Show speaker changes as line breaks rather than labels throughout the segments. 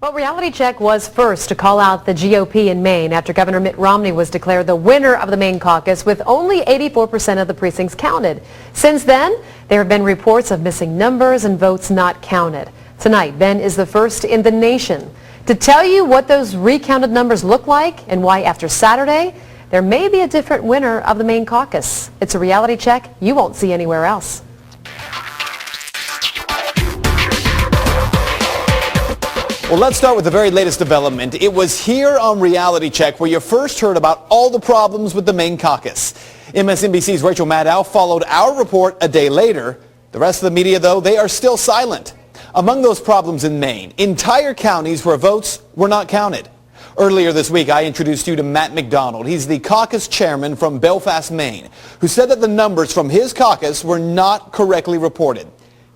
Well, Reality Check was first to call out the GOP in Maine after Governor Mitt Romney was declared the winner of the Maine caucus with only 84% of the precincts counted. Since then, there have been reports of missing numbers and votes not counted. Tonight, Ben is the first in the nation to tell you what those recounted numbers look like and why after Saturday, there may be a different winner of the Maine caucus. It's a reality check you won't see anywhere else.
Well, let's start with the very latest development. It was here on Reality Check where you first heard about all the problems with the Maine caucus. MSNBC's Rachel Maddow followed our report a day later. The rest of the media, though, they are still silent. Among those problems in Maine, entire counties where votes were not counted. Earlier this week, I introduced you to Matt McDonald. He's the caucus chairman from Belfast, Maine, who said that the numbers from his caucus were not correctly reported.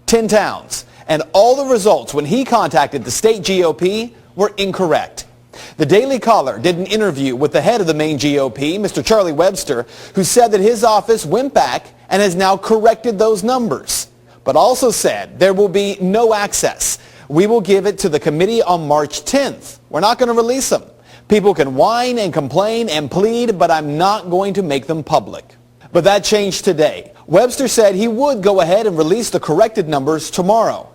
10 towns. And all the results when he contacted the state GOP were incorrect. The Daily Caller did an interview with the head of the Maine GOP, Mr. Charlie Webster, who said that his office went back and has now corrected those numbers, but also said there will be no access. We will give it to the committee on March 10th. We're not going to release them. People can whine and complain and plead, but I'm not going to make them public. But that changed today. Webster said he would go ahead and release the corrected numbers tomorrow.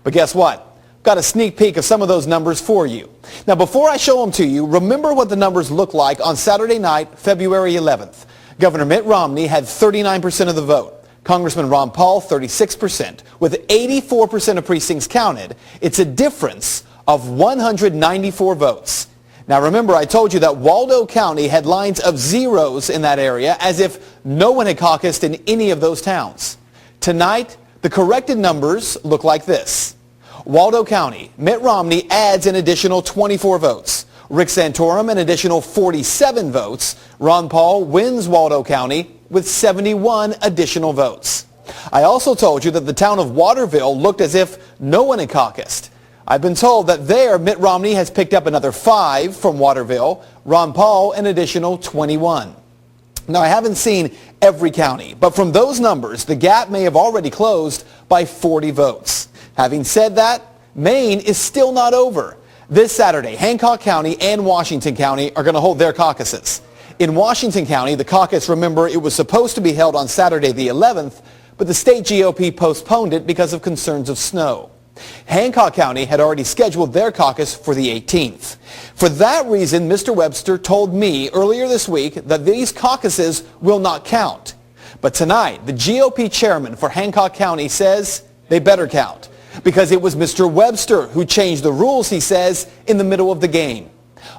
But guess what? Got a sneak peek of some of those numbers for you. Now, before I show them to you, remember what the numbers look like on Saturday night, February 11th. Governor Mitt Romney had 39% of the vote. Congressman Ron Paul, 36%. With 84% of precincts counted, it's a difference of 194 votes. Now, remember, I told you that Waldo County had lines of zeros in that area as if no one had caucused in any of those towns. Tonight, the corrected numbers look like this. Waldo County, Mitt Romney adds an additional 24 votes. Rick Santorum an additional 47 votes. Ron Paul wins Waldo County with 71 additional votes. I also told you that the town of Waterville looked as if no one had caucused. I've been told that there Mitt Romney has picked up another 5 from Waterville. Ron Paul an additional 21. Now, I haven't seen every county, but from those numbers, the gap may have already closed by 40 votes. Having said that, Maine is still not over. This Saturday, Hancock County and Washington County are going to hold their caucuses. In Washington County, the caucus, remember, it was supposed to be held on Saturday the 11th, but the state GOP postponed it because of concerns of snow. Hancock County had already scheduled their caucus for the 18th. For that reason, Mr. Webster told me earlier this week that these caucuses will not count. But tonight, the GOP chairman for Hancock County says they better count because it was Mr. Webster who changed the rules, he says, in the middle of the game.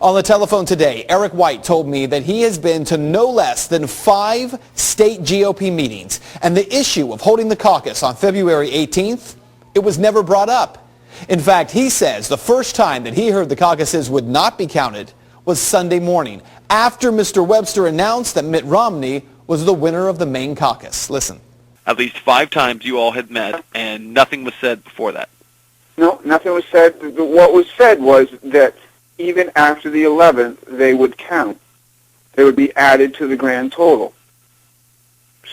On the telephone today, Eric White told me that he has been to no less than 5 state GOP meetings, and the issue of holding the caucus on February 18th, it was never brought up. In fact, he says the first time that he heard the caucuses would not be counted was Sunday morning, after Mr. Webster announced that Mitt Romney was the winner of the Maine caucus. Listen.
At least 5 times you all had met, and nothing was said before that.
No, nothing was said. What was said was that even after the 11th, they would count. They would be added to the grand total.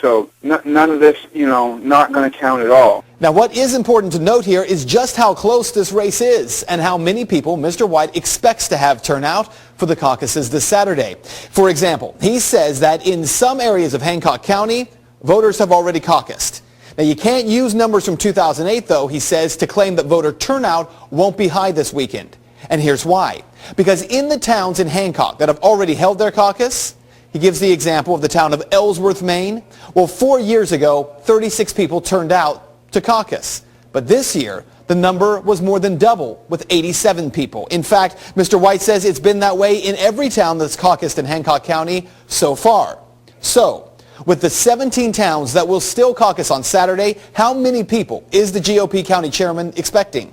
So none of this, not going to count at all.
Now, what is important to note here is just how close this race is and how many people Mr. White expects to have turnout for the caucuses this Saturday. For example, he says that in some areas of Hancock County, voters have already caucused. Now, you can't use numbers from 2008, though, he says, to claim that voter turnout won't be high this weekend. And here's why. Because in the towns in Hancock that have already held their caucus, he gives the example of the town of Ellsworth, Maine. Well, 4 years ago, 36 people turned out to caucus. But this year, the number was more than double, with 87 people. In fact, Mr. White says it's been that way in every town that's caucused in Hancock County so far. So, with the 17 towns that will still caucus on Saturday, how many people is the GOP county chairman expecting?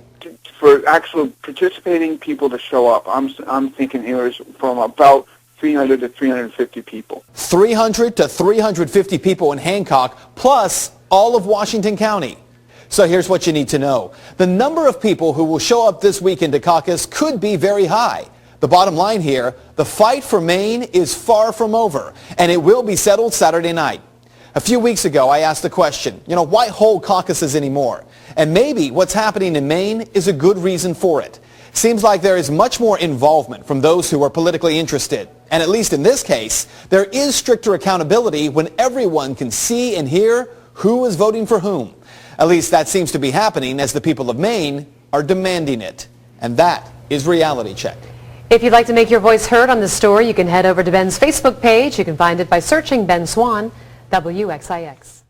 For actual participating people to show up, I'm thinking here is from about 300 to 350 people.
300 to 350 people in Hancock, plus all of Washington County. So here's what you need to know. The number of people who will show up this weekend to caucus could be very high. The bottom line here, the fight for Maine is far from over, and it will be settled Saturday night. A few weeks ago, I asked the question, why hold caucuses anymore? And maybe what's happening in Maine is a good reason for it. Seems like there is much more involvement from those who are politically interested. And at least in this case, there is stricter accountability when everyone can see and hear who is voting for whom. At least that seems to be happening as the people of Maine are demanding it. And that is Reality Check.
If you'd like to make your voice heard on this story, you can head over to Ben's Facebook page. You can find it by searching Ben Swan, WXIX.